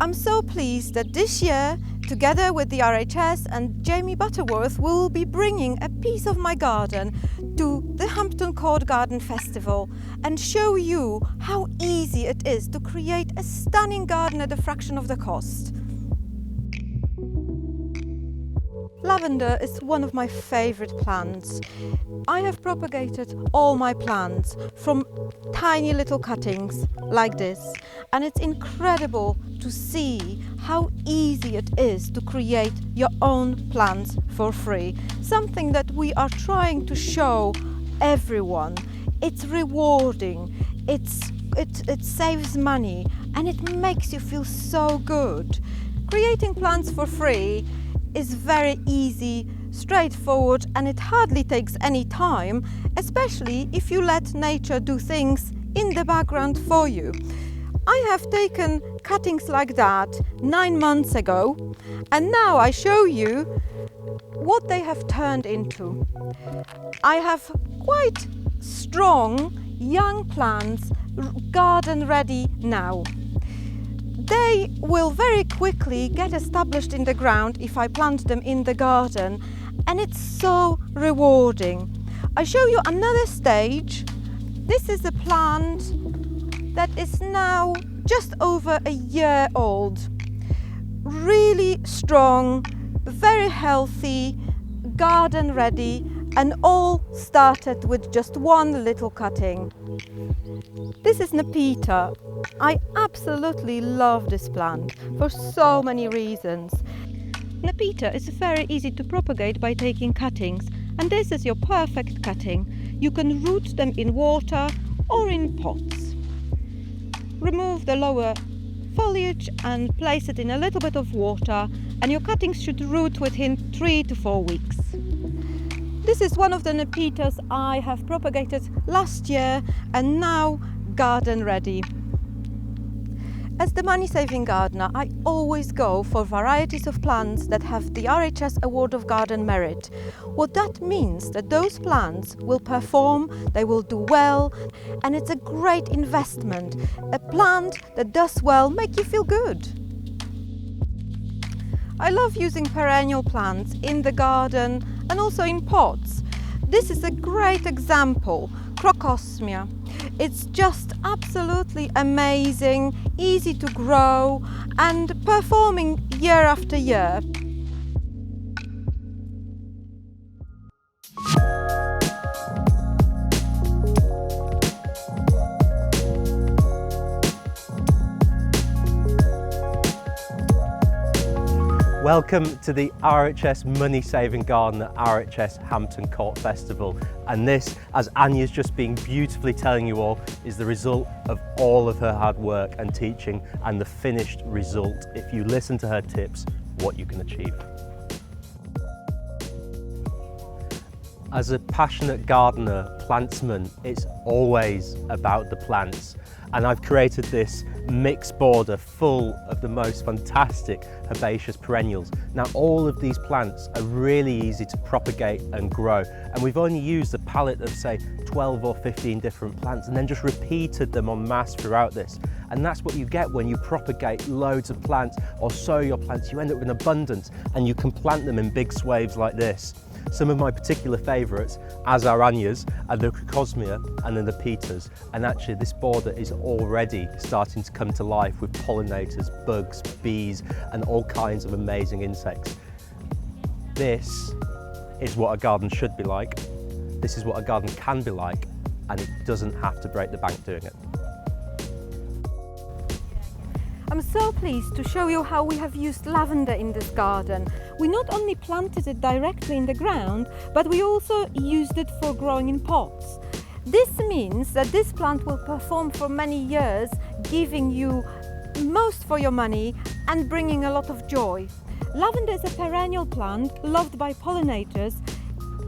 I'm so pleased that this year, together with the RHS and Jamie Butterworth, will be bringing a piece of my garden to the Hampton Court Garden Festival and show you how easy it is to create a stunning garden at a fraction of the cost. Lavender is one of my favorite plants. I have propagated all my plants from tiny little cuttings like this, and it's incredible to see how easy it is to create your own plants for free. Something that we are trying to show everyone. It's rewarding, it saves money, and it makes you feel so good. Creating plants for free is very easy, straightforward, and it hardly takes any time, especially if you let nature do things in the background for you. I have taken cuttings like that 9 months ago, and now I show you what they have turned into. I have quite strong young plants, garden ready now. They will very quickly get established in the ground if I plant them in the garden, and it's so rewarding. I show you another stage. This is a plant that is now just over a year old. Really strong, very healthy, garden ready, and all started with just one little cutting. This is Nepeta. I absolutely love this plant for so many reasons. Nepeta is very easy to propagate by taking cuttings, and this is your perfect cutting. You can root them in water or in pots. Remove the lower foliage and place it in a little bit of water, and your cuttings should root within 3 to 4 weeks. This is one of the Nepetas I have propagated last year and now garden ready. As the money-saving gardener, I always go for varieties of plants that have the RHS Award of Garden Merit. What that means that those plants will perform, they will do well, and it's a great investment. A plant that does well makes you feel good. I love using perennial plants in the garden and also in pots. This is a great example, Crocosmia. It's just absolutely amazing, easy to grow and performing year after year. Welcome to the RHS Money-Saving Garden at RHS Hampton Court Festival. And this, as Anya's just been beautifully telling you all, is the result of all of her hard work and teaching, and the finished result, if you listen to her tips, what you can achieve. As a passionate gardener, plantsman, it's always about the plants. And I've created this mixed border full of the most fantastic herbaceous perennials. Now, all of these plants are really easy to propagate and grow, and we've only used a palette of, say, 12 or 15 different plants and then just repeated them en masse throughout this. And that's what you get when you propagate loads of plants or sow your plants. You end up with an abundance, and you can plant them in big swathes like this. Some of my particular favourites, as are Anya's, are the Crocosmia and the Nepetas, and actually this border is already starting to come to life with pollinators, bugs, bees, and all kinds of amazing insects. This is what a garden should be like. This is what a garden can be like, and it doesn't have to break the bank doing it. I'm so pleased to show you how we have used lavender in this garden. We not only planted it directly in the ground, but we also used it for growing in pots. This means that this plant will perform for many years, giving you most for your money and bringing a lot of joy. Lavender is a perennial plant loved by pollinators,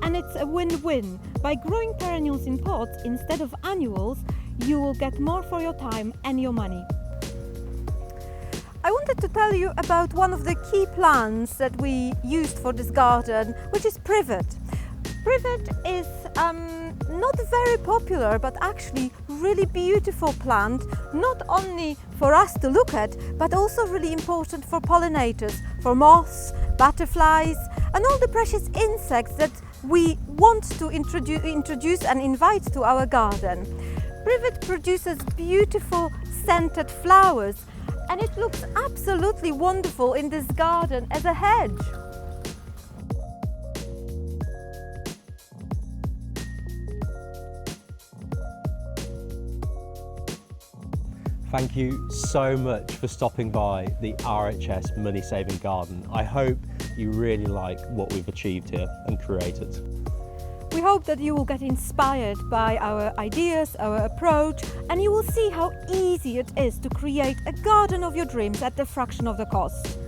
and it's a win-win. By growing perennials in pots instead of annuals, you will get more for your time and your money. I wanted to tell you about one of the key plants that we used for this garden, which is privet. Privet is not very popular, but actually really beautiful plant, not only for us to look at, but also really important for pollinators, for moths, butterflies, and all the precious insects that we want to introduce and invite to our garden. Privet produces beautiful scented flowers, and it looks absolutely wonderful in this garden as a hedge. Thank you so much for stopping by the RHS Money-Saving Garden. I hope you really like what we've achieved here and created. We hope that you will get inspired by our ideas, our approach, and you will see how easy it is to create a garden of your dreams at a fraction of the cost.